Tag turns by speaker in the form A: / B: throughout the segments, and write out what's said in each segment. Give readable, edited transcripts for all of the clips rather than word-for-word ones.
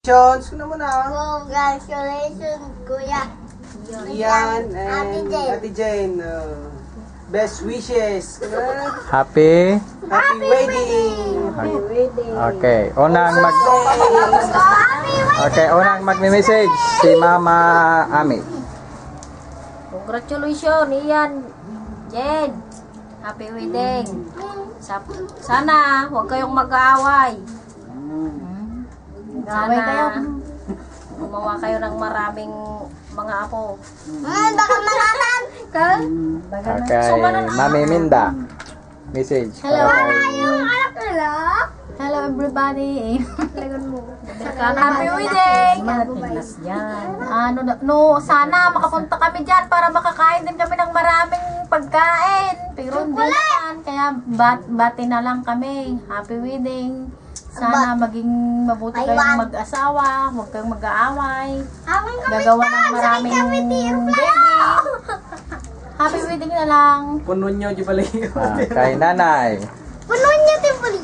A: Congratulations! Ano mo na?
B: Congratulations, Kuya.
A: Yan,
B: Ate
A: and
B: Jane.
A: Ate Jane. Best wishes.
C: Happy?
A: Happy wedding!
C: Okay. Unang magme-message si Mama Ami.
D: Congratulations, Ian, Jen. Happy wedding. Sana huwag kayong mag-aaway. Sana gumawa kayo ng maraming mga apo.
B: Baka malaman.
C: Okay. Mami Minda. Message.
D: Hello.
E: Hello everybody.
D: Happy wedding.
E: Sana makapunta kami diyan para makakain din kami ng maraming pagkain. Pero hindi naman. Kaya bati na lang kami. Happy wedding. Sana maging mabuti kayong mag-asawa. Huwag kayong mag-aaway. Gagawa ng maraming baby. Happy wedding na lang.
A: Puno nyo, di pala yun.
C: Kay Nanay.
B: Puno niya din po rin.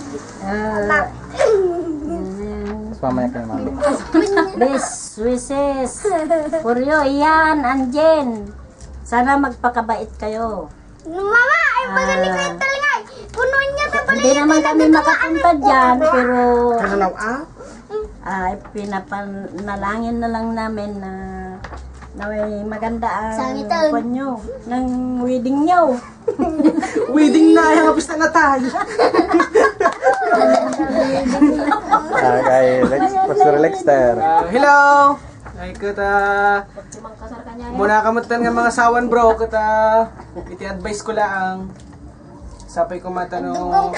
C: Mas mamaya kay Mami.
D: Best wishes for you, Ian and Jen. Sana magpakabait kayo.
B: Mama, ay magaling kayo talaga. Puno niya din po
D: Hindi naman kami makapunta dyan, pero
A: Kakalaw
D: pinapanalangin na lang namin na may maganda ang
B: Sangitan.
D: kwan nyo, ng wedding nyo.
A: Wedding na, yung kapis na tayo.
C: Kay Pastor Lexter.
A: Hello! Ay, kata... Muna kamutan nga mga sawan bro, kata... Iti-advise ko lang. Sapay ko matanong...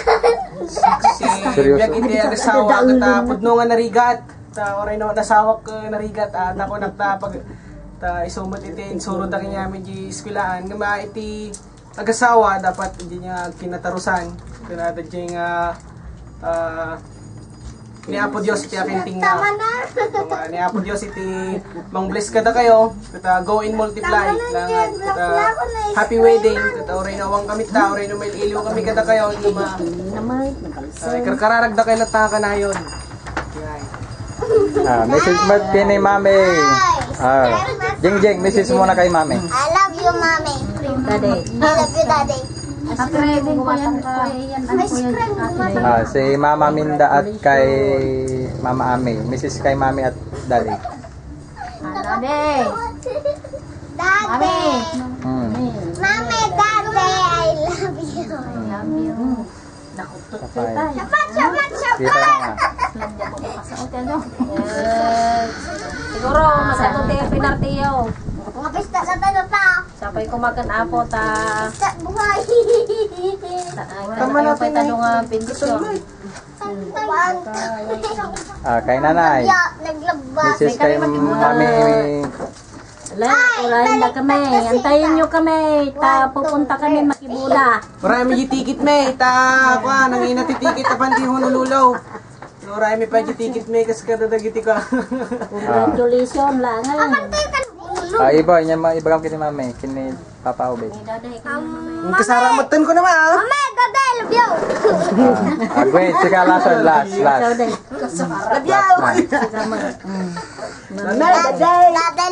A: Si
C: Seryoso?
A: Biag iti agasawa, kata pudno nga narigat. Ta oray no nasawak narigat. Nako nagtapag... Ta isumat iti insurod na kanyami di eskwelaan. Nga ma iti agasawa, dapat hindi niya kinatarusan. Kaya dadya nga... Niapo Diyos iti aking tingna. Niapo Diyos iti mang bless kada kayo. Kata go in multiply. Langan. Kata happy wedding. Kata oray na awang kamit ta. Oray na may iliw kami kada kayo. Karkararag da kayo nataka na yun.
C: Message mo kay Mami. Jeng, message muna kay Mami.
B: I love you, Mami.
D: Daddy.
B: I love you, Daddy.
E: Happy wedding ko yan. Ian and Kuya.
C: Si Mama Minda at kay Mama Ami. Message kay Mami at Daddy.
E: Daddy.
B: Daddy.
C: Hmm.
B: Mami, Daddy, I love you.
E: Love you.
C: Kapay.
B: Sapat.
C: Kita na nga.
D: Siguro, masatuti ang pinartiyo.
B: Mga pista sa tayo pa.
D: Sapay kumakan apo ta.
B: Sa buhay.
A: Tama na,
D: Kayo pa'y tanong ang bendisyon.
C: Kay Nanay.
B: Naglabas.
C: Message kay Mami.
D: Ulayin na kami. Antayin nyo kami. Pupunta kami makibula.
A: Marami yung ticket me. Ta, kwa, nangina ti ticket apan ti hunululaw. Marami pa yung ticket me kasi kadadagiti ka.
D: Congratulations lang.
C: Ibagam kini Mami. Kini Papa Obed.
A: Yung kasaramatan ko naman ah.
B: Mami, Daddy, I love you.
C: Wait, sika last.
B: Daddy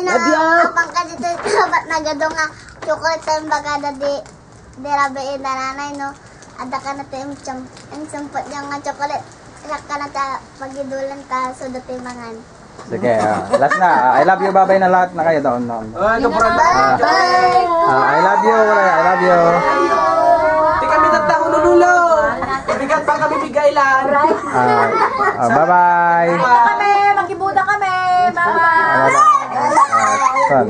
B: na kapang ka dito ba't nagado nga chocolate ang baga daddy dirabein na nanay no ada ka na to yung sampot niya nga chocolate sak ka na ta pagidulan ka sudot yung mangan.
C: Sige, last na. I love you, babay na lahat na kayo doon.
A: Ito po
C: I love you.
A: Di kami nagta hunululaw. Bigat pa kami bigay lang.
C: Bye-bye.
E: Kami, makibuda kami. Bye-bye.
C: Son.